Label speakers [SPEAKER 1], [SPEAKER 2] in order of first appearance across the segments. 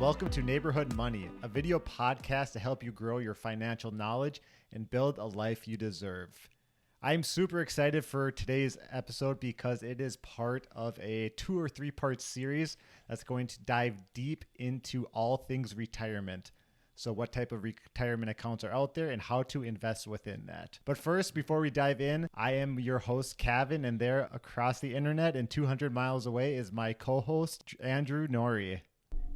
[SPEAKER 1] welcome to Neighborhood Money, a video podcast to help you grow your financial knowledge and build a life you deserve. I'm super excited for today's episode because it is part of a 2 or 3 part series that's going to dive deep into all things retirement. So what type of retirement accounts are out there and how to invest within that. But first, before we dive in, I am your host, Kevin, and there across the internet and 200 miles away is my co-host, Andrew Norrie.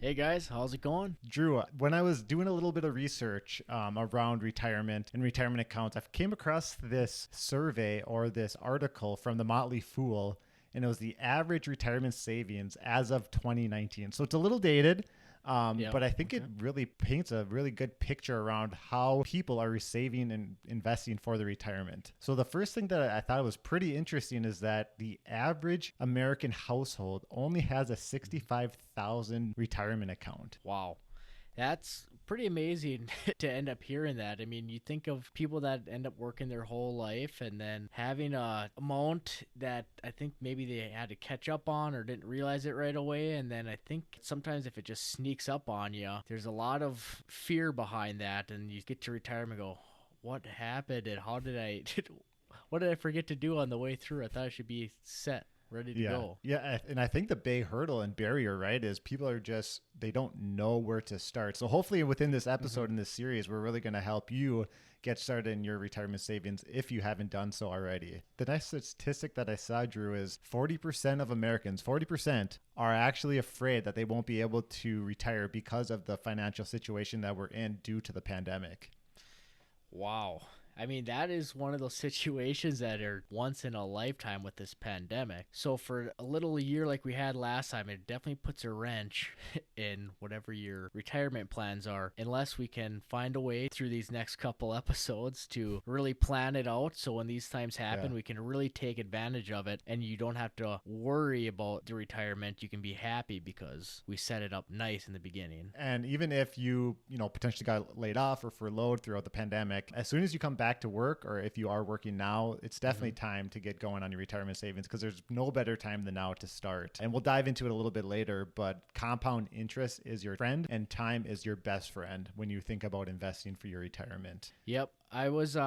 [SPEAKER 2] Hey guys, how's it going?
[SPEAKER 1] Drew, when I was doing a little bit of research around retirement and retirement accounts, I came across this survey or this article from the Motley Fool, and it was the average retirement savings as of 2019. So it's a little dated, but I think it really paints a really good picture around how people are saving and investing for their retirement. So the first thing that I thought was pretty interesting is that the average American household only has a $65,000 retirement account.
[SPEAKER 2] Wow. That's pretty amazing to end up hearing that. I mean, you think of people that end up working their whole life and then having a amount that I think maybe they had to catch up on or didn't realize it right away. And then I think sometimes if it just sneaks up on you, there's a lot of fear behind that. And you get to retirement and go, what happened? And what did I forget to do on the way through? I thought I should be set. Ready to go.
[SPEAKER 1] Yeah, and I think the big hurdle and barrier, right, is people are just, they don't know where to start. So hopefully within this episode in this series, we're really going to help you get started in your retirement savings if you haven't done so already. The next statistic that I saw, Drew, is 40% of Americans, 40% are actually afraid that they won't be able to retire because of the financial situation that we're in due to the pandemic.
[SPEAKER 2] Wow. I mean, that is one of those situations that are once in a lifetime with this pandemic. So for a little year like we had last time, it definitely puts a wrench in whatever your retirement plans are, unless we can find a way through these next couple episodes to really plan it out. So when these times happen, we can really take advantage of it and you don't have to worry about the retirement. You can be happy because we set it up nice in the beginning.
[SPEAKER 1] And even if you potentially got laid off or furloughed throughout the pandemic, as soon as you come back to work, or if you are working now, it's definitely time to get going on your retirement savings because there's no better time than now to start. And we'll dive into it a little bit later, but compound interest is your friend and time is your best friend when you think about investing for your retirement.
[SPEAKER 2] Yep. I was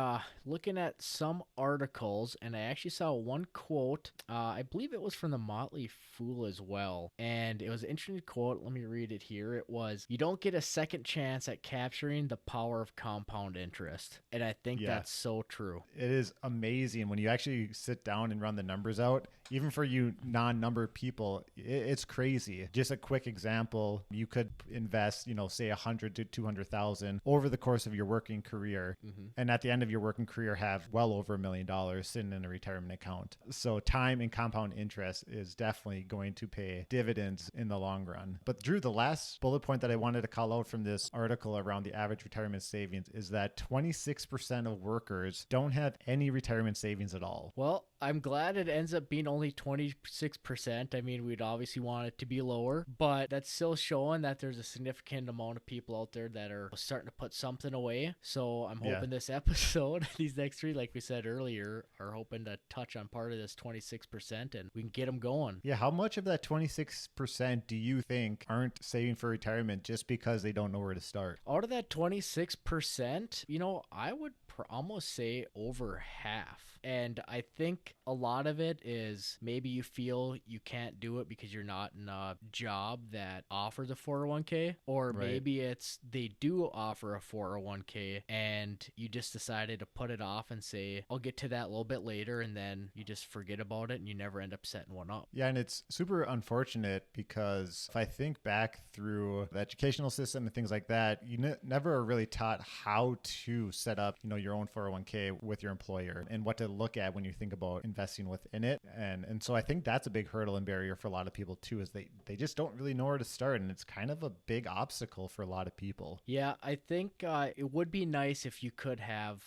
[SPEAKER 2] looking at some articles and I actually saw one quote. I believe it was from the Motley Fool as well. And it was an interesting quote. Let me read it here. It was, "You don't get a second chance at capturing the power of compound interest." And I think that's so true.
[SPEAKER 1] It is amazing when you actually sit down and run the numbers out. Even for you non-number people, it's crazy. Just a quick example, you could invest, say 100 to 200,000 over the course of your working career. And at the end of your working career have well over $1 million sitting in a retirement account. So time and compound interest is definitely going to pay dividends in the long run. But Drew, the last bullet point that I wanted to call out from this article around the average retirement savings is that 26% of workers don't have any retirement savings at all.
[SPEAKER 2] Well, I'm glad it ends up being only 26%. I mean, we'd obviously want it to be lower, but that's still showing that there's a significant amount of people out there that are starting to put something away. So I'm hoping this episode, these next 3, like we said earlier, are hoping to touch on part of this 26% and we can get them going.
[SPEAKER 1] Yeah, how much of that 26% do you think aren't saving for retirement just because they don't know where to start?
[SPEAKER 2] Out of that 26%, I would almost say over half. And I think a lot of it is maybe you feel you can't do it because you're not in a job that offers a 401k, or maybe it's they do offer a 401k and you just decided to put it off and say, I'll get to that a little bit later, and then you just forget about it and you never end up setting one up.
[SPEAKER 1] Yeah, and it's super unfortunate because if I think back through the educational system and things like that, you never are really taught how to set up, your own 401k with your employer and what to look at when you think about investing within it. And so I think that's a big hurdle and barrier for a lot of people too, is they just don't really know where to start. And it's kind of a big obstacle for a lot of people.
[SPEAKER 2] Yeah, I think it would be nice if you could have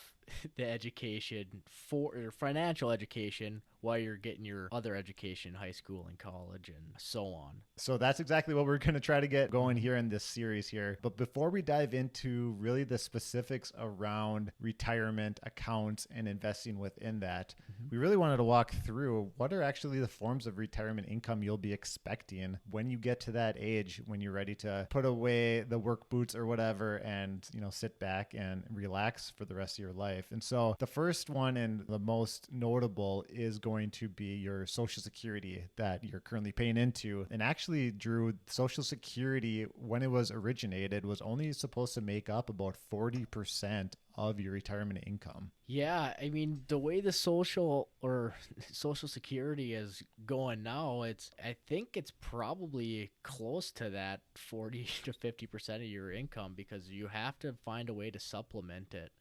[SPEAKER 2] the education for your financial education while you're getting your other education, high school and college and so on.
[SPEAKER 1] So that's exactly what we're going to try to get going here in this series here. But before we dive into really the specifics around retirement accounts and investing within that, we really wanted to walk through what are actually the forms of retirement income you'll be expecting when you get to that age, when you're ready to put away the work boots or whatever and, sit back and relax for the rest of your life. And so the first one and the most notable is going to be your Social Security that you're currently paying into. And actually, Drew, Social Security, when it was originated, was only supposed to make up about 40% of your retirement income.
[SPEAKER 2] Yeah, I mean, the way the Social Security is going now, I think it's probably close to that 40 to 50% of your income, because you have to find a way to supplement it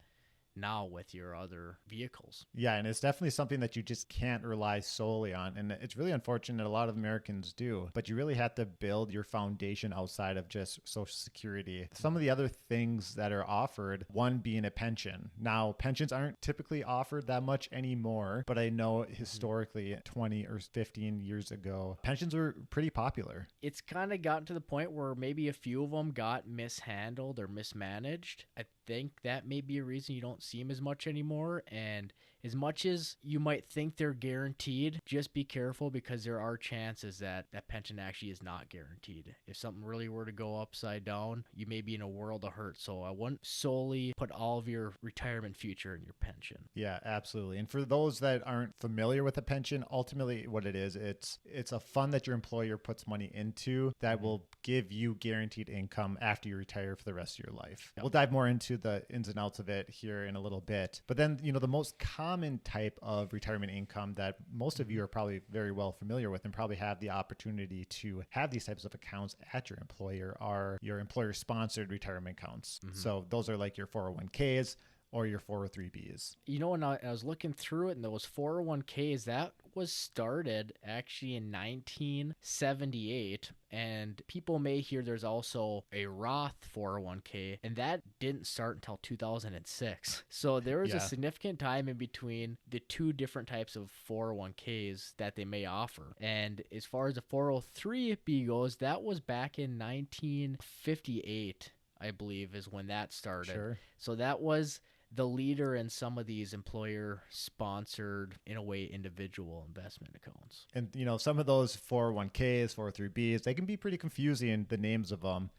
[SPEAKER 2] now with your other vehicles.
[SPEAKER 1] Yeah, and it's definitely something that you just can't rely solely on. And it's really unfortunate a lot of Americans do, but you really have to build your foundation outside of just Social Security. Some of the other things that are offered, one being a pension. Now, pensions aren't typically offered that much anymore, but I know historically 20 or 15 years ago, pensions were pretty popular.
[SPEAKER 2] It's kind of gotten to the point where maybe a few of them got mishandled or mismanaged. I think that may be a reason you don't see them as much anymore. And as much as you might think they're guaranteed, just be careful, because there are chances that that pension actually is not guaranteed. If something really were to go upside down, you may be in a world of hurt. So I wouldn't solely put all of your retirement future in your pension.
[SPEAKER 1] Yeah, absolutely. And for those that aren't familiar with a pension, ultimately what it is, it's a fund that your employer puts money into that will give you guaranteed income after you retire for the rest of your life. We'll dive more into the ins and outs of it here in a little bit. But then, the most common type of retirement income that most of you are probably very well familiar with and probably have the opportunity to have these types of accounts at your employer are your employer-sponsored retirement accounts. So those are like your 401ks or your 403bs.
[SPEAKER 2] When I was looking through it, and those 401ks, that was started actually in 1978. And people may hear there's also a Roth 401k, and that didn't start until 2006. So there was a significant time in between the two different types of 401ks that they may offer. And as far as the 403b goes, that was back in 1958, I believe, is when that started.
[SPEAKER 1] Sure.
[SPEAKER 2] So that was the leader in some of these employer-sponsored, in a way, individual investment accounts.
[SPEAKER 1] And, some of those 401ks, 403bs, they can be pretty confusing, the names of them.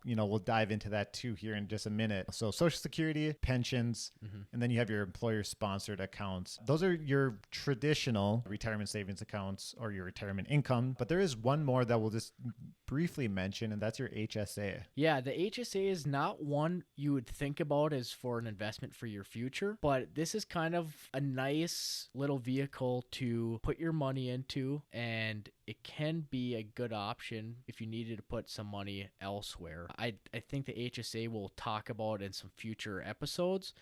[SPEAKER 1] We'll dive into that too here in just a minute. So Social Security, pensions, and then you have your employer-sponsored accounts. Those are your traditional retirement savings accounts or your retirement income. But there is one more that we'll just briefly mention, and that's your HSA.
[SPEAKER 2] Yeah, the HSA is not one you would think about as for an investment for your future, but this is kind of a nice little vehicle to put your money into, and it can be a good option if you needed to put some money elsewhere. I think the HSA we'll talk about in some future episodes,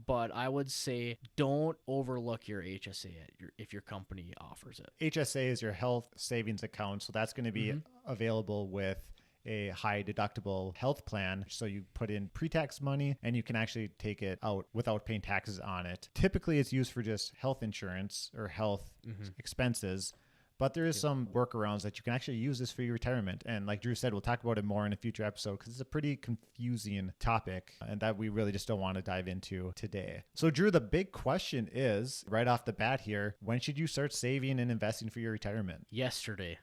[SPEAKER 2] but I would say don't overlook your HSA if your company offers it.
[SPEAKER 1] HSA is your health savings account, so that's going to be available with a high deductible health plan. So you put in pre-tax money and you can actually take it out without paying taxes on it. Typically, it's used for just health insurance or health expenses. But there is some workarounds that you can actually use this for your retirement. And like Drew said, we'll talk about it more in a future episode because it's a pretty confusing topic and that we really just don't want to dive into today. So Drew, the big question is, right off the bat here, when should you start saving and investing for your retirement?
[SPEAKER 2] Yesterday.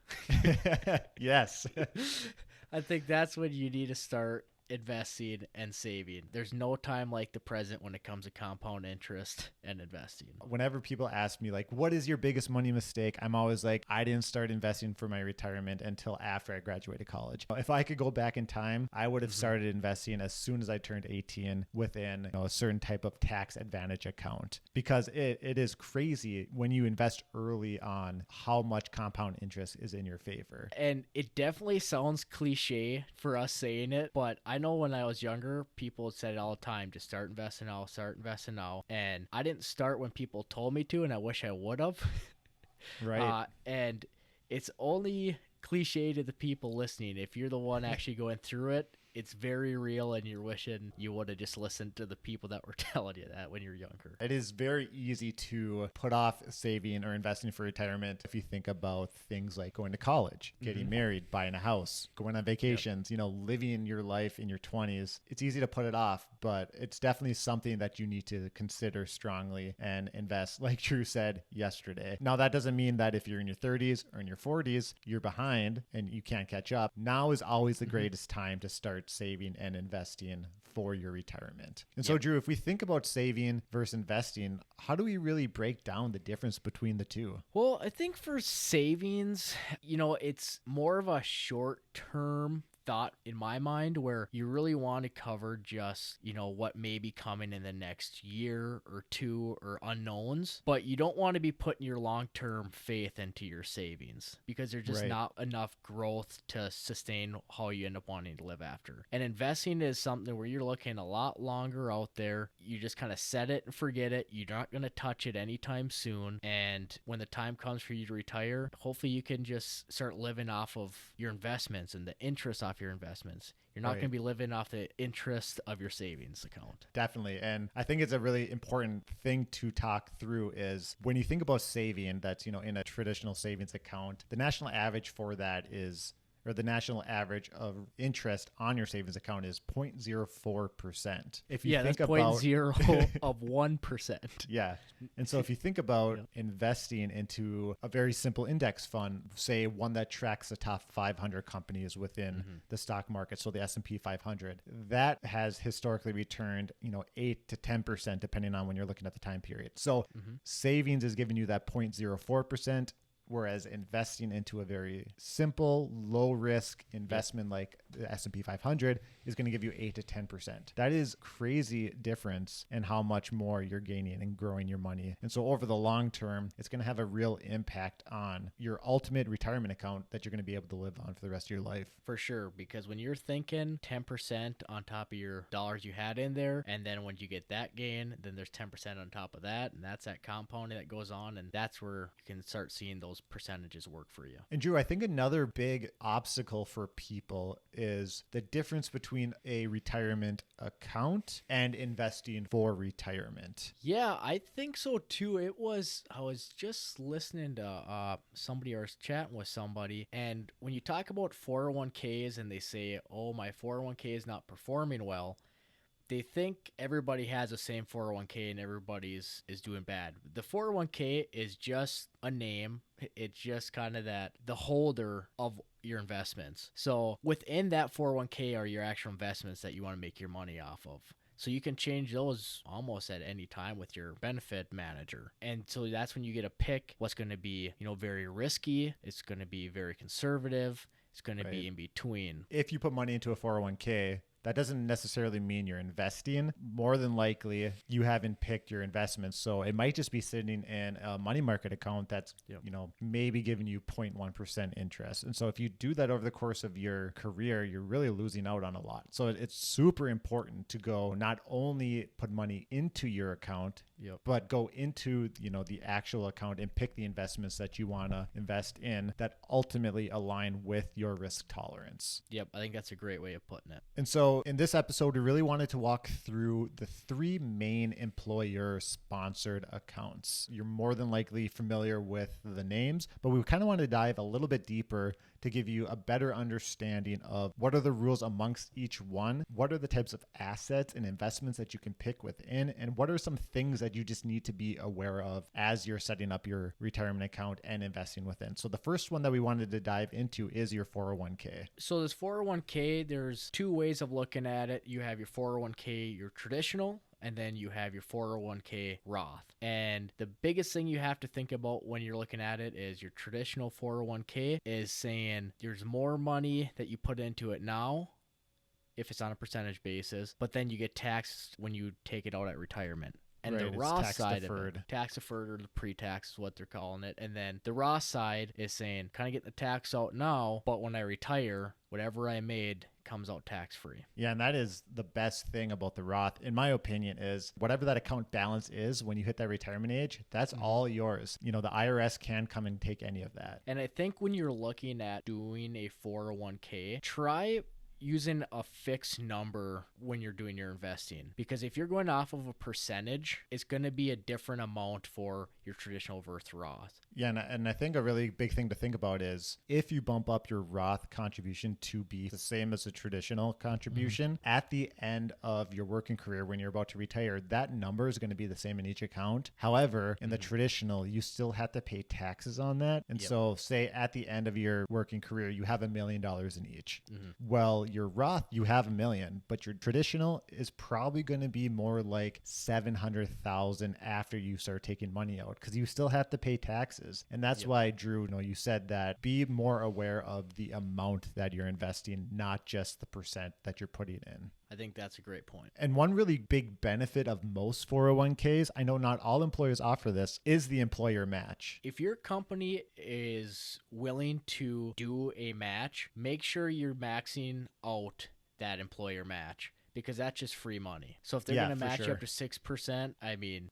[SPEAKER 1] Yes.
[SPEAKER 2] I think that's when you need to start investing and saving. There's no time like the present when it comes to compound interest and investing.
[SPEAKER 1] Whenever people ask me, like, what is your biggest money mistake? I'm always like, I didn't start investing for my retirement until after I graduated college. If I could go back in time, I would have started investing as soon as I turned 18 within a certain type of tax advantage account, because it is crazy when you invest early on how much compound interest is in your favor.
[SPEAKER 2] And it definitely sounds cliche for us saying it, but I know when I was younger, people said it all the time, just start investing now, start investing now. And I didn't start when people told me to, and I wish I would have.
[SPEAKER 1] Right.
[SPEAKER 2] And it's only cliche to the people listening. If you're the one actually going through it, it's very real, and you're wishing you would have just listened to the people that were telling you that when you're younger.
[SPEAKER 1] It is very easy to put off saving or investing for retirement if you think about things like going to college, getting married, buying a house, going on vacations, living your life in your 20s. It's easy to put it off, but it's definitely something that you need to consider strongly and invest, like Drew said yesterday. Now, that doesn't mean that if you're in your 30s or in your 40s, you're behind and you can't catch up. Now is always the greatest time to start saving and investing for your retirement. And so, Drew, if we think about saving versus investing, how do we really break down the difference between the two?
[SPEAKER 2] Well, I think for savings, it's more of a short-term thought in my mind, where you really want to cover just, what may be coming in the next year or two, or unknowns, but you don't want to be putting your long-term faith into your savings, because there's just not enough growth to sustain how you end up wanting to live after. And investing is something where you're looking a lot longer out there. You just kind of set it and forget it. You're not going to touch it anytime soon. And when the time comes for you to retire, hopefully you can just start living off of your investments and the interest off your investments. You're not going to be living off the interest of your savings account.
[SPEAKER 1] Definitely. And I think it's a really important thing to talk through is when you think about saving that's, in a traditional savings account, the national average for that is, or the national average of interest on your savings account is 0.04%. If you think
[SPEAKER 2] that's
[SPEAKER 1] about
[SPEAKER 2] 0.0 of 1%.
[SPEAKER 1] Yeah. And so if you think about investing into a very simple index fund, say one that tracks the top 500 companies within the stock market, so the S&P 500, that has historically returned, 8 to 10% depending on when you're looking at the time period. So savings is giving you that 0.04%. Whereas investing into a very simple, low-risk investment like the S&P 500 is going to give you 8 to 10%. That is crazy difference in how much more you're gaining and growing your money. And so over the long term, it's going to have a real impact on your ultimate retirement account that you're going to be able to live on for the rest of your life.
[SPEAKER 2] For sure, because when you're thinking 10% on top of your dollars you had in there, and then when you get that gain, then there's 10% on top of that, and that's that compounding that goes on, and that's where you can start seeing those percentages work for you.
[SPEAKER 1] And Drew, I think another big obstacle for people is the difference between a retirement account and investing for retirement.
[SPEAKER 2] Yeah, I think so too. I was just listening to somebody, or was chatting with somebody, and when you talk about 401ks and they say, oh, my 401k is not performing well, they think everybody has the same 401k and everybody's is doing bad. The 401k is just a name. It's just kind of the holder of your investments. So within that 401k are your actual investments that you want to make your money off of. So you can change those almost at any time with your benefit manager. And so that's when you get to pick what's going to be, very risky. It's going to be very conservative. It's going to be in between.
[SPEAKER 1] If you put money into a 401k, that doesn't necessarily mean you're investing. More than likely, you haven't picked your investments. So it might just be sitting in a money market account that's, maybe giving you 0.1% interest. And so if you do that over the course of your career, you're really losing out on a lot. So it's super important to go not only put money into your account, but go into, the actual account and pick the investments that you want to invest in that ultimately align with your risk tolerance.
[SPEAKER 2] Yep, I think that's a great way of putting it.
[SPEAKER 1] And so in this episode, we really wanted to walk through the 3 main employer-sponsored accounts. You're more than likely familiar with the names, but we kind of want to dive a little bit deeper to give you a better understanding of what are the rules amongst each one, what are the types of assets and investments that you can pick within, and what are some things that you just need to be aware of as you're setting up your retirement account and investing within. So the first one that we wanted to dive into is your 401k.
[SPEAKER 2] So this 401k, there's 2 ways of looking at it. You have your 401k, your traditional, and then you have your 401k Roth. And the biggest thing you have to think about when you're looking at it is your traditional 401k is saying there's more money that you put into it now if it's on a percentage basis, but then you get taxed when you take it out at retirement. And the Roth side of it, tax deferred, or the pre-tax is what they're calling it. And then the Roth side is saying, kind of get the tax out now, but when I retire, whatever I made comes out tax-free.
[SPEAKER 1] Yeah, and that is the best thing about the Roth, in my opinion, is whatever that account balance is when you hit that retirement age, that's all yours. The IRS can come and take any of that.
[SPEAKER 2] And I think when you're looking at doing a 401k, try using a fixed number when you're doing your investing, because if you're going off of a percentage, it's going to be a different amount for your traditional versus Roth.
[SPEAKER 1] Yeah, and I think a really big thing to think about is if you bump up your Roth contribution to be the same as a traditional contribution at the end of your working career when you're about to retire, that number is going to be the same in each account. However, in the traditional, you still have to pay taxes on that. And so say at the end of your working career, you have $1 million in each. Well, your Roth, you have $1 million, but your traditional is probably going to be more like 700,000 after you start taking money out, because you still have to pay taxes. And that's why, Drew, you said that be more aware of the amount that you're investing, not just the percent that you're putting in.
[SPEAKER 2] I think that's a great point.
[SPEAKER 1] And one really big benefit of most 401ks, I know not all employers offer this, is the employer match.
[SPEAKER 2] If your company is willing to do a match, make sure you're maxing out that employer match, because that's just free money. So if they're going to match you up to 6%,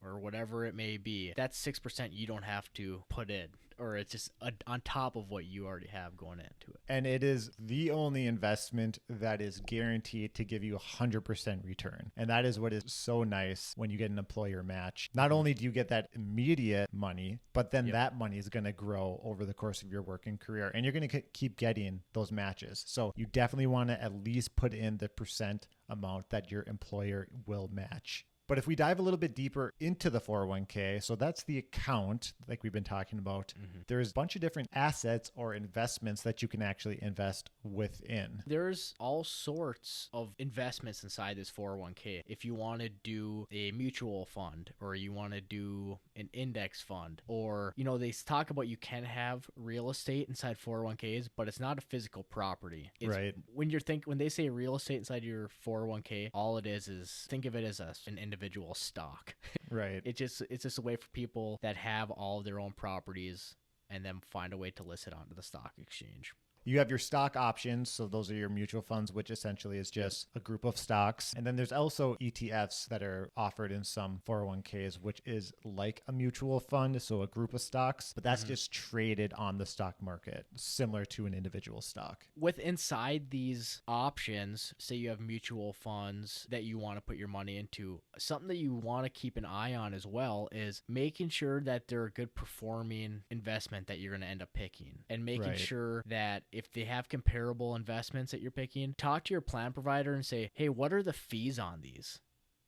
[SPEAKER 2] or whatever it may be, that's 6% you don't have to put in, or it's just on top of what you already have going into it.
[SPEAKER 1] And it is the only investment that is guaranteed to give you 100% return. And that is what is so nice when you get an employer match. Not only do you get that immediate money, but then that money is going to grow over the course of your working career, and you're going to keep getting those matches. So you definitely want to at least put in the percent amount that your employer will match. But if we dive a little bit deeper into the 401k, so that's the account like we've been talking about, there's a bunch of different assets or investments that you can actually invest within.
[SPEAKER 2] There's all sorts of investments inside this 401k. If you want to do a mutual fund, or you want to do an index fund, or, they talk about you can have real estate inside 401ks, but it's not a physical property.
[SPEAKER 1] Right.
[SPEAKER 2] When they say real estate inside your 401k, all it is think of it as an individual stock.
[SPEAKER 1] Right.
[SPEAKER 2] It's just a way for people that have all of their own properties and then find a way to list it onto the stock exchange.
[SPEAKER 1] You have your stock options. So those are your mutual funds, which essentially is just a group of stocks. And then there's also ETFs that are offered in some 401ks, which is like a mutual fund. So a group of stocks, but that's just traded on the stock market, similar to an individual stock.
[SPEAKER 2] With inside these options, say you have mutual funds that you want to put your money into, something that you want to keep an eye on as well is making sure that they're a good performing investment that you're going to end up picking, and making sure that if they have comparable investments that you're picking, talk to your plan provider and say, hey, what are the fees on these?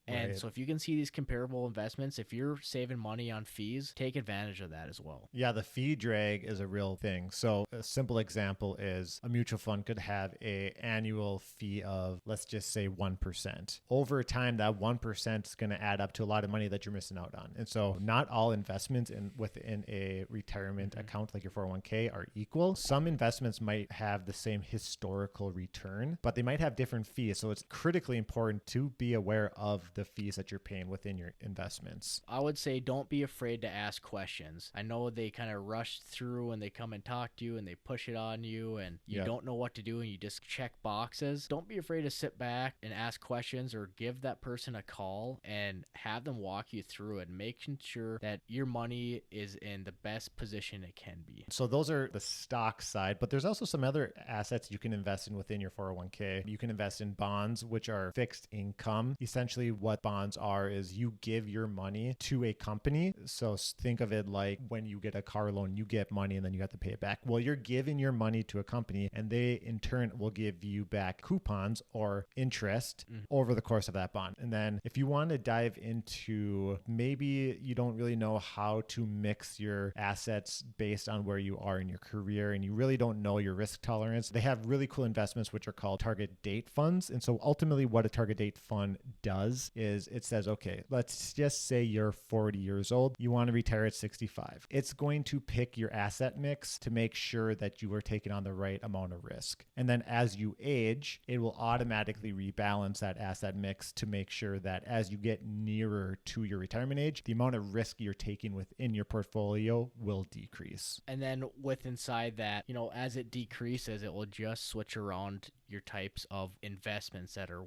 [SPEAKER 2] And so if you can see these comparable investments, if you're saving money on fees, take advantage of that as well.
[SPEAKER 1] Yeah, the fee drag is a real thing. So a simple example is a mutual fund could have an annual fee of, let's just say 1%. Over time, that 1% is going to add up to a lot of money that you're missing out on. And so not all investments within a retirement account like your 401k are equal. Some investments might have the same historical return, but they might have different fees. So it's critically important to be aware of the fees that you're paying within your investments.
[SPEAKER 2] I would say don't be afraid to ask questions. I know they kind of rush through and they come and talk to you and they push it on you and you don't know what to do and you just check boxes. Don't be afraid to sit back and ask questions, or give that person a call and have them walk you through it, making sure that your money is in the best position it can be.
[SPEAKER 1] So those are the stock side, but there's also some other assets you can invest in within your 401k. You can invest in bonds, which are fixed income. Essentially, what bonds are is you give your money to a company. So think of it like when you get a car loan, you get money and then you have to pay it back. Well, you're giving your money to a company and they in turn will give you back coupons or interest over the course of that bond. And then if you want to dive into, maybe you don't really know how to mix your assets based on where you are in your career and you really don't know your risk tolerance, they have really cool investments which are called target date funds. And so ultimately what a target date fund does is it says, okay, let's just say you're 40 years old. You want to retire at 65. It's going to pick your asset mix to make sure that you are taking on the right amount of risk. And then as you age, it will automatically rebalance that asset mix to make sure that as you get nearer to your retirement age, the amount of risk you're taking within your portfolio will decrease.
[SPEAKER 2] And then with inside that, as it decreases, it will just switch around your types of investments that are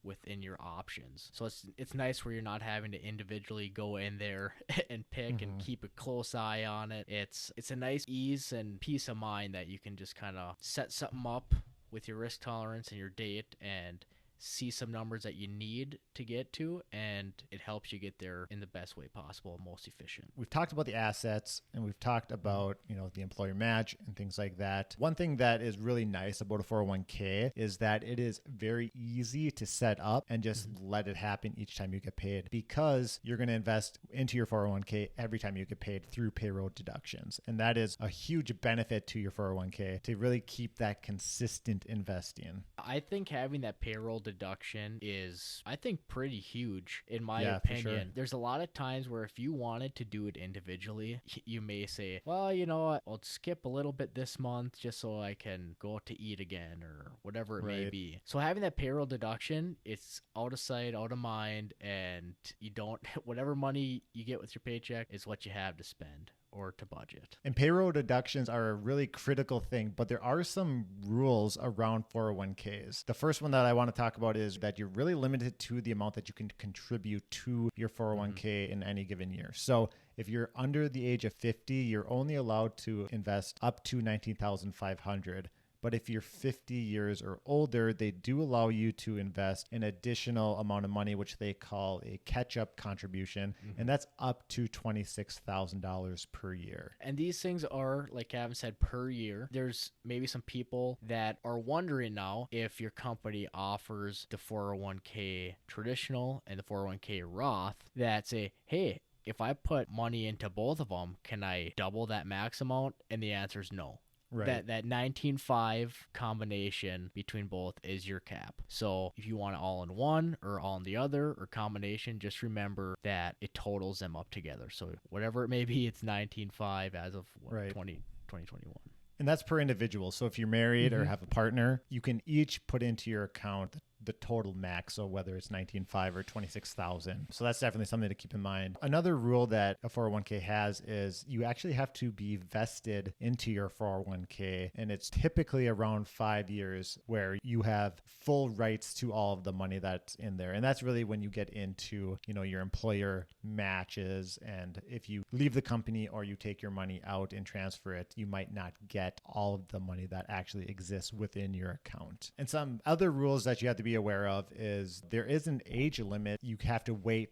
[SPEAKER 2] within your options. So it's nice where you're not having to individually go in there and pick and keep a close eye on it. It's a nice ease and peace of mind that you can just kind of set something up with your risk tolerance and your date and see some numbers that you need to get to, and it helps you get there in the best way possible, most efficient.
[SPEAKER 1] We've talked about the assets and we've talked about, the employer match and things like that. One thing that is really nice about a 401k is that it is very easy to set up and just let it happen each time you get paid, because you're going to invest into your 401k every time you get paid through payroll deductions. And that is a huge benefit to your 401k to really keep that consistent investing.
[SPEAKER 2] I think having that payroll deduction is, I think, pretty huge in my
[SPEAKER 1] Yeah, for
[SPEAKER 2] opinion.
[SPEAKER 1] sure.
[SPEAKER 2] There's a lot of times where if you wanted to do it individually, you may say, well, you know what, I'll skip a little bit this month just so I can go out to eat again or whatever it may
[SPEAKER 1] Right.
[SPEAKER 2] be. So having that payroll deduction, it's out of sight, out of mind, and you don't, whatever money you get with your paycheck is what you have to spend or to budget.
[SPEAKER 1] And payroll deductions are a really critical thing, but there are some rules around 401ks. The first one that I want to talk about is that you're really limited to the amount that you can contribute to your 401k in any given year. So if you're under the age of 50, you're only allowed to invest up to $19,500. But if you're 50 years or older, they do allow you to invest an additional amount of money, which they call a catch-up contribution. And that's up to $26,000 per year.
[SPEAKER 2] And these things are, like Gavin said, per year. There's maybe some people that are wondering now if your company offers the 401k traditional and the 401k Roth that say, hey, if I put money into both of them, can I double that max amount? And the answer is no.
[SPEAKER 1] Right.
[SPEAKER 2] That 19.5 combination between both is your cap. So if you want it all in one or all in the other or combination, just remember that it totals them up together. So whatever it may be, it's 19.5 as of
[SPEAKER 1] Right.
[SPEAKER 2] 2021.
[SPEAKER 1] And that's per individual. So if you're married or have a partner, you can each put into your account the total max. So whether it's 19.5 or 26,000. So that's definitely something to keep in mind. Another rule that a 401k has is you actually have to be vested into your 401k. And it's typically around 5 years where you have full rights to all of the money that's in there. And that's really when you get into, your employer matches. And if you leave the company or you take your money out and transfer it, you might not get all of the money that actually exists within your account. And some other rules that you have to be aware of is there is an age limit. You have to wait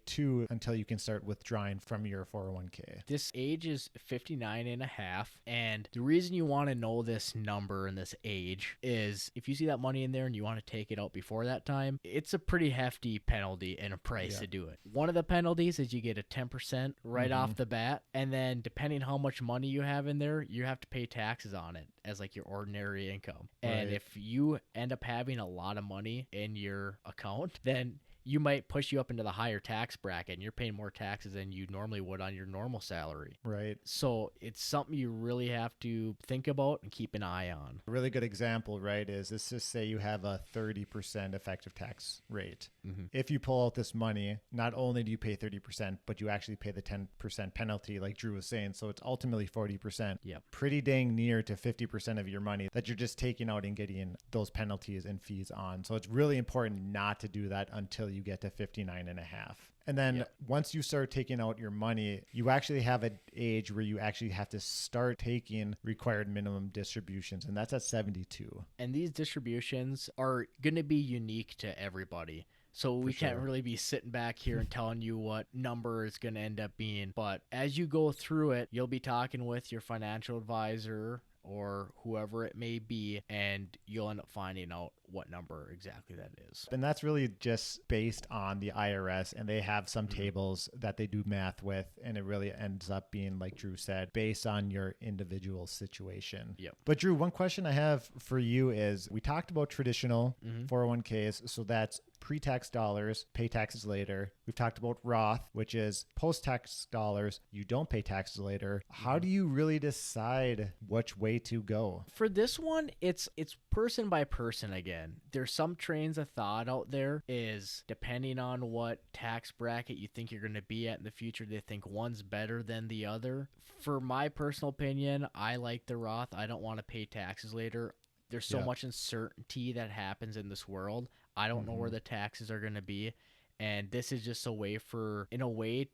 [SPEAKER 1] until you can start withdrawing from your 401k.
[SPEAKER 2] This age is 59 and a half. And the reason you want to know this number and this age is if you see that money in there and you want to take it out before that time, it's a pretty hefty penalty and a price to do it. One of the penalties is you get a 10% right off the bat. And then depending how much money you have in there, you have to pay taxes on it as like your ordinary income. And
[SPEAKER 1] Right.
[SPEAKER 2] if you end up having a lot of money in your account, then you might push you up into the higher tax bracket and you're paying more taxes than you normally would on your normal salary.
[SPEAKER 1] Right.
[SPEAKER 2] So it's something you really have to think about and keep an eye on.
[SPEAKER 1] A really good example, right, is let's just say you have a 30% effective tax rate. If you pull out this money, not only do you pay 30%, but you actually pay the 10% penalty, like Drew was saying. So it's ultimately 40%.
[SPEAKER 2] Yep.
[SPEAKER 1] Pretty dang near to 50% of your money that you're just taking out and getting those penalties and fees on. So it's really important not to do that until you get to 59 and a half. And then once you start taking out your money, you actually have an age where you actually have to start taking required minimum distributions, and that's at 72.
[SPEAKER 2] And these distributions are going to be unique to everybody. So we can't really be sitting back here and telling you what number it's going to end up being. But as you go through it, you'll be talking with your financial advisor or whoever it may be, and you'll end up finding out what number exactly that is.
[SPEAKER 1] And that's really just based on the IRS, and they have some tables that they do math with, and it really ends up being, like Drew said, based on your individual situation.
[SPEAKER 2] Yep.
[SPEAKER 1] But Drew, one question I have for you is, we talked about traditional 401ks, so that's pre-tax dollars, pay taxes later. We've talked about Roth, which is post-tax dollars, you don't pay taxes later. How do you really decide which way to go?
[SPEAKER 2] For this one, it's person by person again. There's some trains of thought out there is depending on what tax bracket you think you're going to be at in the future, they think one's better than the other. For my personal opinion, I like the Roth. I don't want to pay taxes later. There's so much uncertainty that happens in this world. I don't know where the taxes are going to be. And this is just a way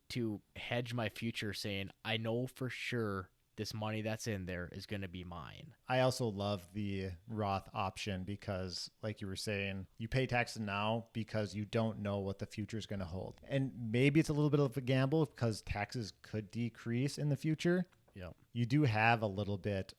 [SPEAKER 2] to hedge my future, saying, I know for sure this money that's in there is going to be mine.
[SPEAKER 1] I also love the Roth option because, like you were saying, you pay taxes now because you don't know what the future is going to hold. And maybe it's a little bit of a gamble because taxes could decrease in the future.
[SPEAKER 2] Yep.
[SPEAKER 1] You do have a little bit,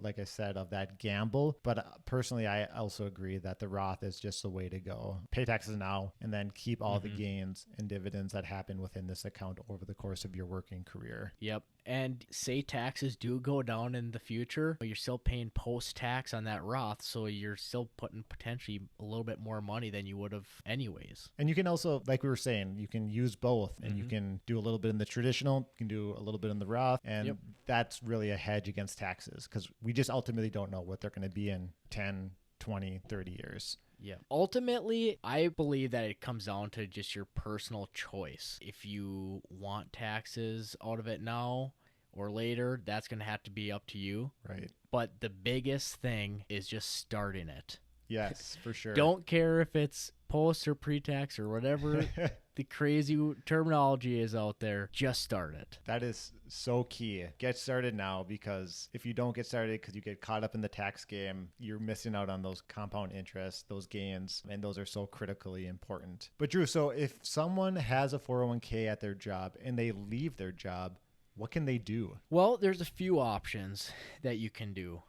[SPEAKER 1] like I said, of that gamble. But personally, I also agree that the Roth is just the way to go. Pay taxes now and then keep all the gains and dividends that happen within this account over the course of your working career.
[SPEAKER 2] Yep. And say taxes do go down in the future, but you're still paying post-tax on that Roth, so you're still putting potentially a little bit more money than you would have anyways.
[SPEAKER 1] And you can also, like we were saying, you can use both, and you can do a little bit in the traditional, you can do a little bit in the Roth, and that's really a hedge against taxes because we just ultimately don't know what they're going to be in 10, 20, 30 years.
[SPEAKER 2] Yeah. Ultimately, I believe that it comes down to just your personal choice. If you want taxes out of it now or later, that's going to have to be up to you.
[SPEAKER 1] Right.
[SPEAKER 2] But the biggest thing is just starting it.
[SPEAKER 1] Yes, for sure.
[SPEAKER 2] Don't care if it's post or pre-tax or whatever the crazy terminology is out there. Just start it.
[SPEAKER 1] That is so key. Get started now, because if you don't get started because you get caught up in the tax game, you're missing out on those compound interest, those gains, and those are so critically important. But Drew, so if someone has a 401k at their job and they leave their job, what can they do?
[SPEAKER 2] Well, there's a few options that you can do.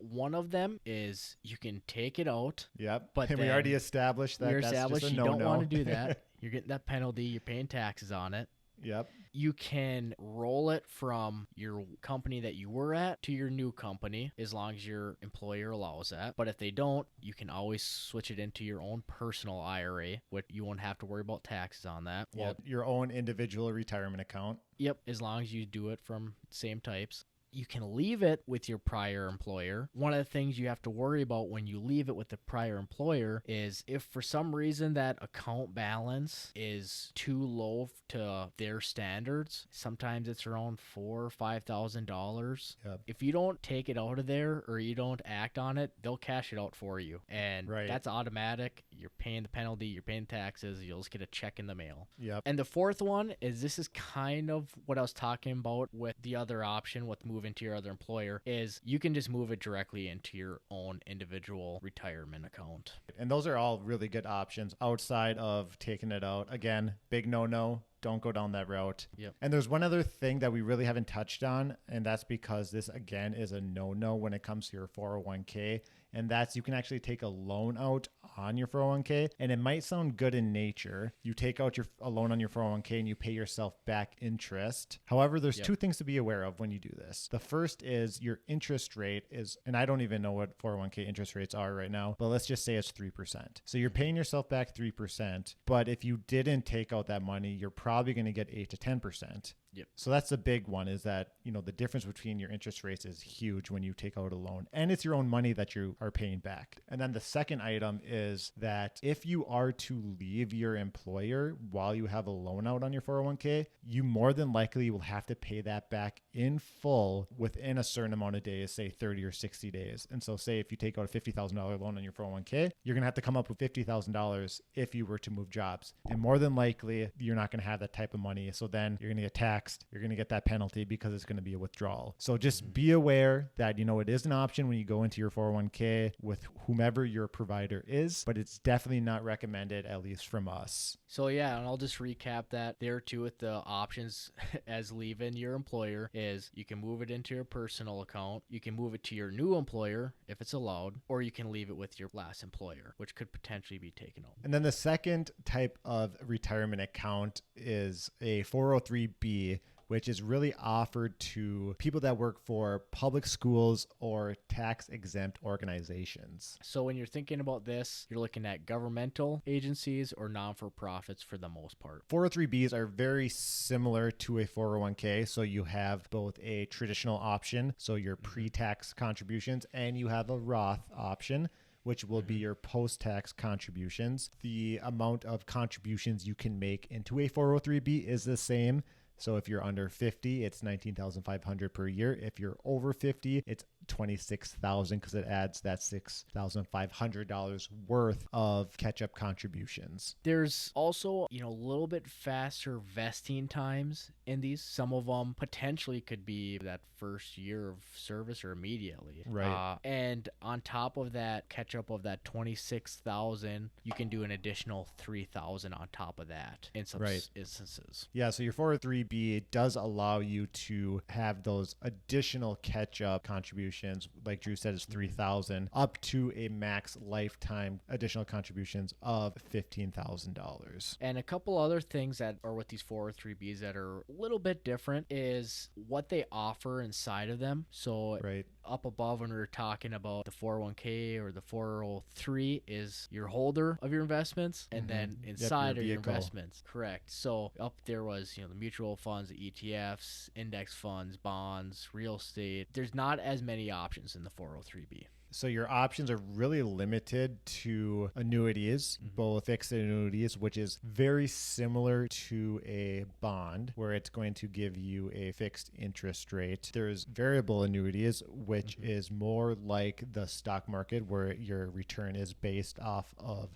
[SPEAKER 2] One of them is you can take it out.
[SPEAKER 1] Yep.
[SPEAKER 2] But
[SPEAKER 1] and we already established that.
[SPEAKER 2] We
[SPEAKER 1] that's
[SPEAKER 2] established
[SPEAKER 1] just a
[SPEAKER 2] you
[SPEAKER 1] no-no.
[SPEAKER 2] don't want to do that. You're getting that penalty. You're paying taxes on it.
[SPEAKER 1] Yep.
[SPEAKER 2] You can roll it from your company that you were at to your new company as long as your employer allows that. But if they don't, you can always switch it into your own personal IRA, which you won't have to worry about taxes on that.
[SPEAKER 1] Well, your own individual retirement account.
[SPEAKER 2] Yep, as long as you do it from same types. You can leave it with your prior employer. One of the things you have to worry about when you leave it with the prior employer is if for some reason that account balance is too low to their standards, sometimes it's around $4,000 or $5,000.
[SPEAKER 1] Yep.
[SPEAKER 2] If you don't take it out of there or you don't act on it, they'll cash it out for you. And that's automatic. You're paying the penalty, you're paying taxes, you'll just get a check in the mail.
[SPEAKER 1] Yep.
[SPEAKER 2] And the fourth one is, this is kind of what I was talking about with the other option with moving into your other employer, is you can just move it directly into your own individual retirement account.
[SPEAKER 1] And those are all really good options outside of taking it out. Again, big no-no. Don't go down that route.
[SPEAKER 2] Yep.
[SPEAKER 1] And there's one other thing that we really haven't touched on, and that's because this, again, is a no-no when it comes to your 401k, and that's you can actually take a loan out on your 401k, and it might sound good in nature. You take out a loan on your 401k and you pay yourself back interest. However, there's two things to be aware of when you do this. The first is your interest rate is, and I don't even know what 401k interest rates are right now, but let's just say it's 3%. So you're paying yourself back 3%, but if you didn't take out that money, you're probably going to get 8 to 10%.
[SPEAKER 2] Yep.
[SPEAKER 1] So that's the big one, is that, the difference between your interest rates is huge when you take out a loan, and it's your own money that you are paying back. And then the second item is that if you are to leave your employer while you have a loan out on your 401k, you more than likely will have to pay that back in full within a certain amount of days, say 30 or 60 days. And so say if you take out a $50,000 loan on your 401k, you're going to have to come up with $50,000 if you were to move jobs. And more than likely, you're not going to have that type of money. So then you're going to get taxed. You're going to get that penalty because it's going to be a withdrawal. So just be aware that, it is an option when you go into your 401k with whomever your provider is, but it's definitely not recommended, at least from us.
[SPEAKER 2] So yeah, and I'll just recap that there too with the options as leaving your employer is you can move it into your personal account, you can move it to your new employer if it's allowed, or you can leave it with your last employer, which could potentially be taken out.
[SPEAKER 1] And then the second type of retirement account is a 403b, which is really offered to people that work for public schools or tax-exempt organizations.
[SPEAKER 2] So when you're thinking about this, you're looking at governmental agencies or non-for-profits for the most part.
[SPEAKER 1] 403bs are very similar to a 401k. So you have both a traditional option, so your pre-tax contributions, and you have a Roth option, which will be your post-tax contributions. The amount of contributions you can make into a 403b is the same. So if you're under 50, it's $19,500 per year. If you're over 50, it's $26,000 because it adds that $6,500 worth of catch-up contributions.
[SPEAKER 2] There's also, a little bit faster vesting times in these. Some of them potentially could be that first year of service or immediately.
[SPEAKER 1] Right.
[SPEAKER 2] And on top of that, catch up of that 26,000, you can do an additional 3,000 on top of that in some instances.
[SPEAKER 1] Yeah, so your 403B does allow you to have those additional catch-up contributions, like Drew said, is 3,000, up to a max lifetime additional contributions of $15,000.
[SPEAKER 2] And a couple other things that are with these 403Bs that are a little bit different is what they offer inside of them. So up above, when we were talking about the 401k or the 403, is your holder of your investments, and then inside are your investments. Correct. So up there was the mutual funds, the ETFs, index funds, bonds, real estate. There's not as many options in the 403B.
[SPEAKER 1] So your options are really limited to annuities, both fixed annuities, which is very similar to a bond where it's going to give you a fixed interest rate. There's variable annuities, which is more like the stock market where your return is based off of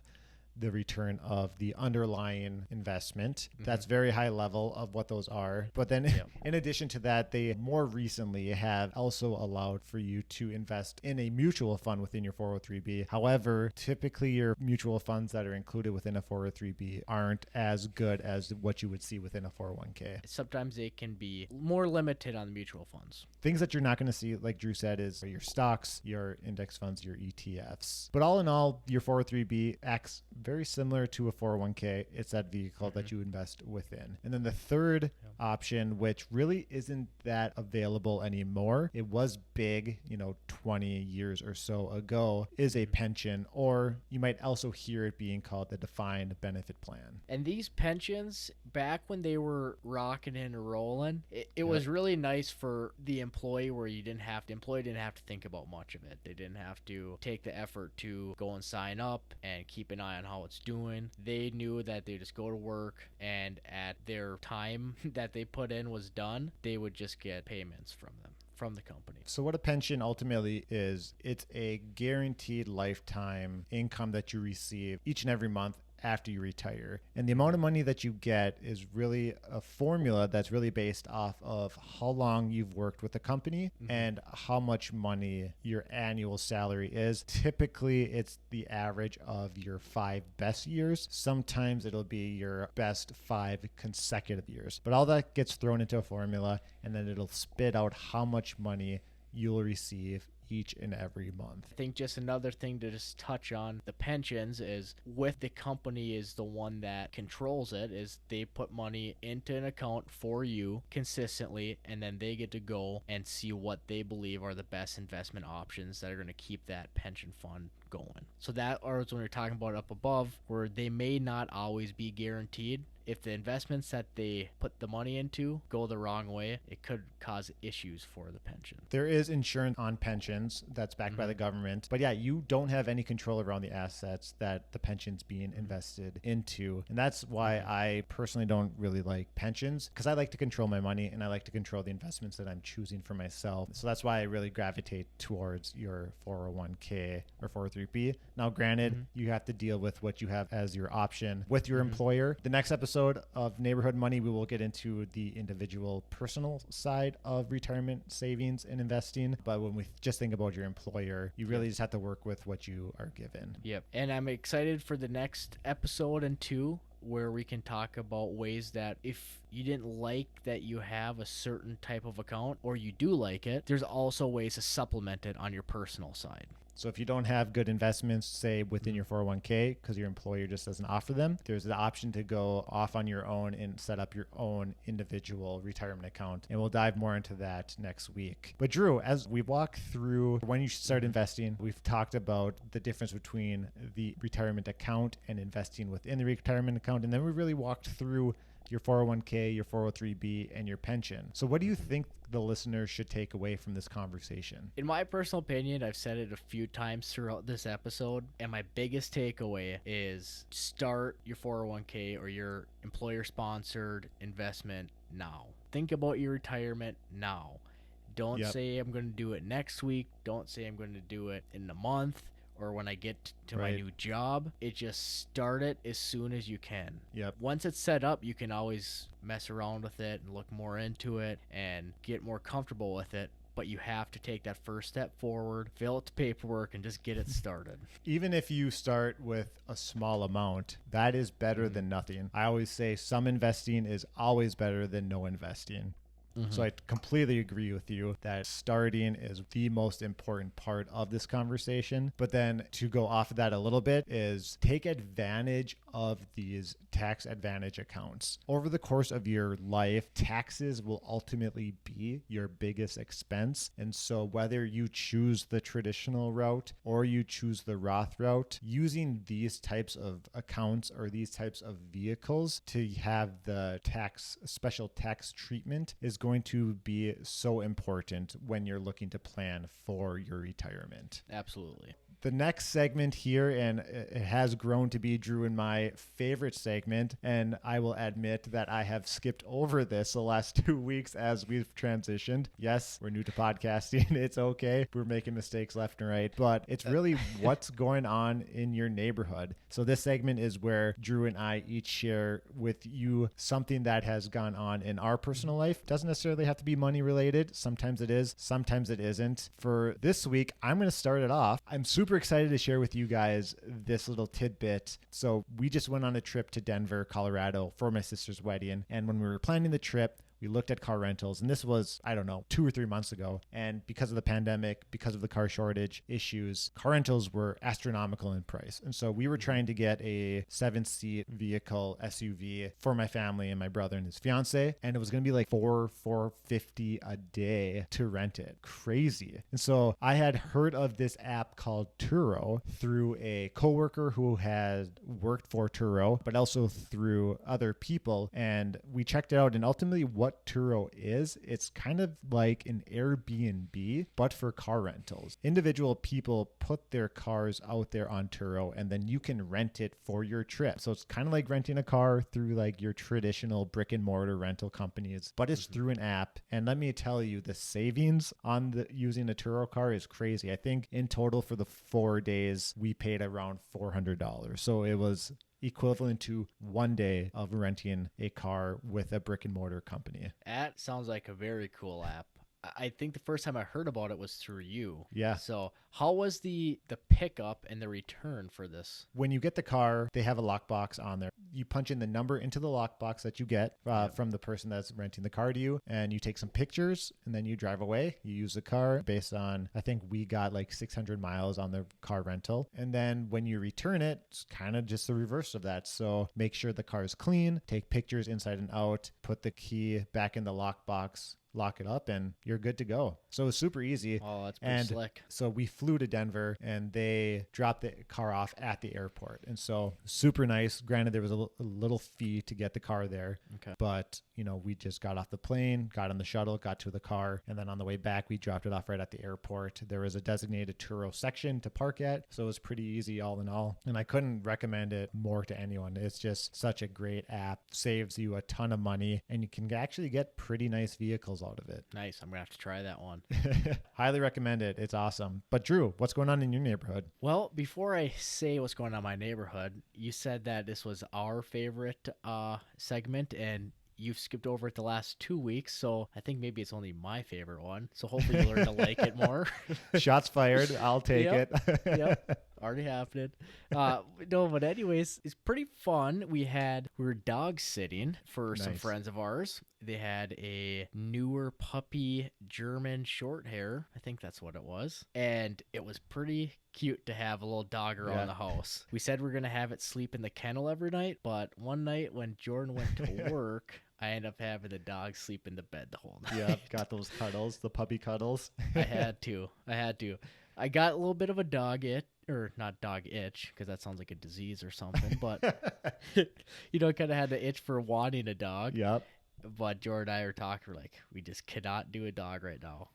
[SPEAKER 1] the return of the underlying investment. That's very high level of what those are. But then in addition to that, they more recently have also allowed for you to invest in a mutual fund within your 403B. However, typically your mutual funds that are included within a 403B aren't as good as what you would see within a 401k.
[SPEAKER 2] Sometimes they can be more limited on the mutual funds.
[SPEAKER 1] Things that you're not going to see, like Drew said, is your stocks, your index funds, your ETFs. But all in all, your 403B acts very similar to a 401k. It's that vehicle that you invest within. And then the third option, which really isn't that available anymore, it was big, 20 years or so ago, is a pension, or you might also hear it being called the defined benefit plan.
[SPEAKER 2] And these pensions, back when they were rocking and rolling, it was really nice for the employee, where the employee didn't have to think about much of it. They didn't have to take the effort to go and sign up and keep an eye on how it's doing. They knew that they just go to work, and at their time that they put in was done, they would just get payments from the company.
[SPEAKER 1] So what a pension ultimately is, it's a guaranteed lifetime income that you receive each and every month after you retire. And the amount of money that you get is really a formula that's really based off of how long you've worked with the company and how much money your annual salary is. Typically, it's the average of your 5 best years. Sometimes it'll be your best 5 consecutive years. But all that gets thrown into a formula, and then it'll spit out how much money you'll receive each and every month.
[SPEAKER 2] I think just another thing to just touch on the pensions is, with the company is the one that controls it, is they put money into an account for you consistently, and then they get to go and see what they believe are the best investment options that are going to keep that pension fund going. So that is when we're talking about up above, where they may not always be guaranteed. If the investments that they put the money into go the wrong way, it could cause issues for the pension.
[SPEAKER 1] There is insurance on pensions that's backed by the government. But yeah, you don't have any control around the assets that the pension's being invested into. And that's why I personally don't really like pensions, because I like to control my money and I like to control the investments that I'm choosing for myself. So that's why I really gravitate towards your 401k or 403b. Now, granted, you have to deal with what you have as your option with your employer. The next episode of Neighborhood Money, we will get into the individual personal side of retirement savings and investing. But when we just think about your employer, you really just have to work with what you are given.
[SPEAKER 2] Yep. And I'm excited for the next episode and 2, where we can talk about ways that if you didn't like that you have a certain type of account, or you do like it, there's also ways to supplement it on your personal side.
[SPEAKER 1] So if you don't have good investments, say within your 401k, because your employer just doesn't offer them, there's the option to go off on your own and set up your own individual retirement account. And we'll dive more into that next week. But Drew, as we walk through when you should start investing, we've talked about the difference between the retirement account and investing within the retirement account. And then we really walked through your 401k, your 403b, and your pension. So what do you think the listeners should take away from this conversation?
[SPEAKER 2] In my personal opinion, I've said it a few times throughout this episode, and my biggest takeaway is start your 401k or your employer-sponsored investment now. Think about your retirement now. Don't
[SPEAKER 1] Yep.
[SPEAKER 2] say I'm going to do it next week. Don't say I'm going to do it in a month or when I get to my
[SPEAKER 1] Right.
[SPEAKER 2] new job. It just start it as soon as you can.
[SPEAKER 1] Yep.
[SPEAKER 2] Once it's set up, you can always mess around with it and look more into it and get more comfortable with it. But you have to take that first step forward, fill out the paperwork, and just get it started.
[SPEAKER 1] Even if you start with a small amount, that is better than nothing. I always say some investing is always better than no investing. So I completely agree with you that starting is the most important part of this conversation. But then to go off of that a little bit is take advantage of these tax advantage accounts. Over the course of your life, taxes will ultimately be your biggest expense. And so whether you choose the traditional route or you choose the Roth route, using these types of accounts or these types of vehicles to have the special tax treatment is going to be so important when you're looking to plan for your retirement.
[SPEAKER 2] Absolutely.
[SPEAKER 1] The next segment here, and it has grown to be, Drew, and my favorite segment, and I will admit that I have skipped over this the last 2 weeks as we've transitioned. Yes, we're new to podcasting. It's okay. We're making mistakes left and right, but it's really what's going on in your neighborhood. So this segment is where Drew and I each share with you something that has gone on in our personal life. Doesn't necessarily have to be money related. Sometimes it is, sometimes it isn't. For this week, I'm going to start it off. I'm super excited to share with you guys this little tidbit. So we just went on a trip to Denver, Colorado for my sister's wedding. And when we were planning the trip, we looked at car rentals, and this was, I don't know, 2 or 3 months ago. And because of the pandemic, because of the car shortage issues, car rentals were astronomical in price. And so we were trying to get a 7-seat vehicle SUV for my family and my brother and his fiance. And it was going to be like $450 a day to rent it. Crazy. And so I had heard of this app called Turo through a coworker who had worked for Turo, but also through other people. And we checked it out, and ultimately what Turo is, it's kind of like an Airbnb, but for car rentals. Individual people put their cars out there on Turo, and then you can rent it for your trip. So it's kind of like renting a car through like your traditional brick and mortar rental companies, but it's through an app. And let me tell you, the savings on using a Turo car is crazy. I think in total for the 4 days, we paid around $400. So it was equivalent to 1 day of renting a car with a brick and mortar company.
[SPEAKER 2] That sounds like a very cool app. I think the first time I heard about it was through you.
[SPEAKER 1] Yeah.
[SPEAKER 2] So how was the pickup and the return for this?
[SPEAKER 1] When you get the car, they have a lockbox on there. You punch in the number into the lockbox that you get from the person that's renting the car to you, and you take some pictures, and then you drive away. You use the car based on, I think we got like 600 miles on the car rental. And then when you return it, it's kind of just the reverse of that. So make sure the car is clean, take pictures inside and out, put the key back in the lockbox, lock it up, and you're good to go. So it's super easy.
[SPEAKER 2] Oh, that's pretty slick.
[SPEAKER 1] So we flew to Denver, and they dropped the car off at the airport. And so super nice. Granted, there was a little fee to get the car there.
[SPEAKER 2] Okay.
[SPEAKER 1] But, we just got off the plane, got on the shuttle, got to the car. And then on the way back, we dropped it off right at the airport. There was a designated Turo section to park at. So it was pretty easy all in all. And I couldn't recommend it more to anyone. It's just such a great app. Saves you a ton of money, and you can actually get pretty nice vehicles out of it.
[SPEAKER 2] Nice. I'm going to have to try that one.
[SPEAKER 1] Highly recommend it. It's awesome. But Drew, what's going on in your neighborhood?
[SPEAKER 2] Well, before I say what's going on in my neighborhood, you said that this was our favorite segment, and you've skipped over it the last 2 weeks, so I think maybe it's only my favorite one. So hopefully you learn to like it more.
[SPEAKER 1] Shots fired. I'll take it.
[SPEAKER 2] Yep. Already happened. No, but anyways, it's pretty fun. We were dog sitting for some
[SPEAKER 1] Nice.
[SPEAKER 2] friends of ours. They had a newer puppy German short hair. I think that's what it was. And it was pretty cute to have a little dog around the house. We said we are going to have it sleep in the kennel every night, but one night when Jordan went to work, I ended up having the dog sleep in the bed the whole night.
[SPEAKER 1] Yeah, got those cuddles, the puppy cuddles.
[SPEAKER 2] I had to. I got a little bit of a dog itch, or not dog itch, because that sounds like a disease or something, but kind of had the itch for wanting a dog.
[SPEAKER 1] Yep.
[SPEAKER 2] But Jordan and I were talking, we're like, we just cannot do a dog right now.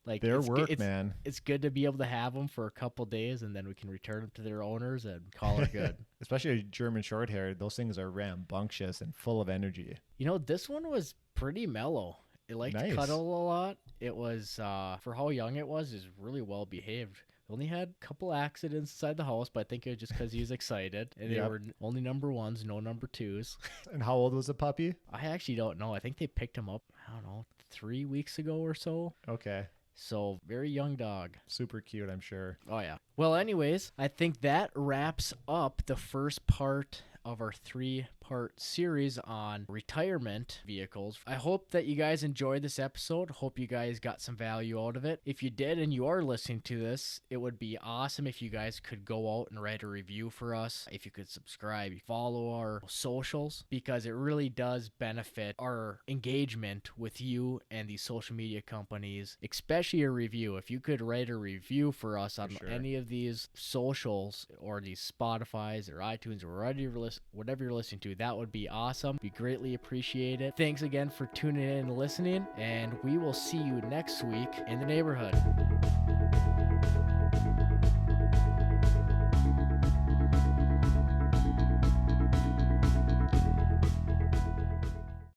[SPEAKER 2] Like
[SPEAKER 1] Their
[SPEAKER 2] it's
[SPEAKER 1] work,
[SPEAKER 2] it's,
[SPEAKER 1] man.
[SPEAKER 2] It's good to be able to have them for a couple days, and then we can return them to their owners and call it good.
[SPEAKER 1] Especially a German short hair. Those things are rambunctious and full of energy.
[SPEAKER 2] This one was pretty mellow. It liked to
[SPEAKER 1] Nice.
[SPEAKER 2] cuddle a lot. It was, for how young it was really well behaved. Only had a couple accidents inside the house, but I think it was just because he was excited. And they
[SPEAKER 1] Yep.
[SPEAKER 2] were only number ones, no number twos.
[SPEAKER 1] And how old was the puppy?
[SPEAKER 2] I actually don't know. I think they picked him up, I don't know, 3 weeks ago or so.
[SPEAKER 1] Okay.
[SPEAKER 2] So, very young dog.
[SPEAKER 1] Super cute, I'm sure.
[SPEAKER 2] Oh, yeah. Well, anyways, I think that wraps up the first part of our 3-part series on retirement vehicles. I hope that you guys enjoyed this episode. Hope you guys got some value out of it. If you did and you are listening to this, it would be awesome if you guys could go out and write a review for us. If you could subscribe, follow our socials, because it really does benefit our engagement with you and these social media companies, especially a review. If you could write a review for us on
[SPEAKER 1] sure.
[SPEAKER 2] any of these socials or these Spotifys or iTunes or whatever you're listening to, that would be awesome. We greatly appreciate it. Thanks again for tuning in and listening, and we will see you next week in the neighborhood.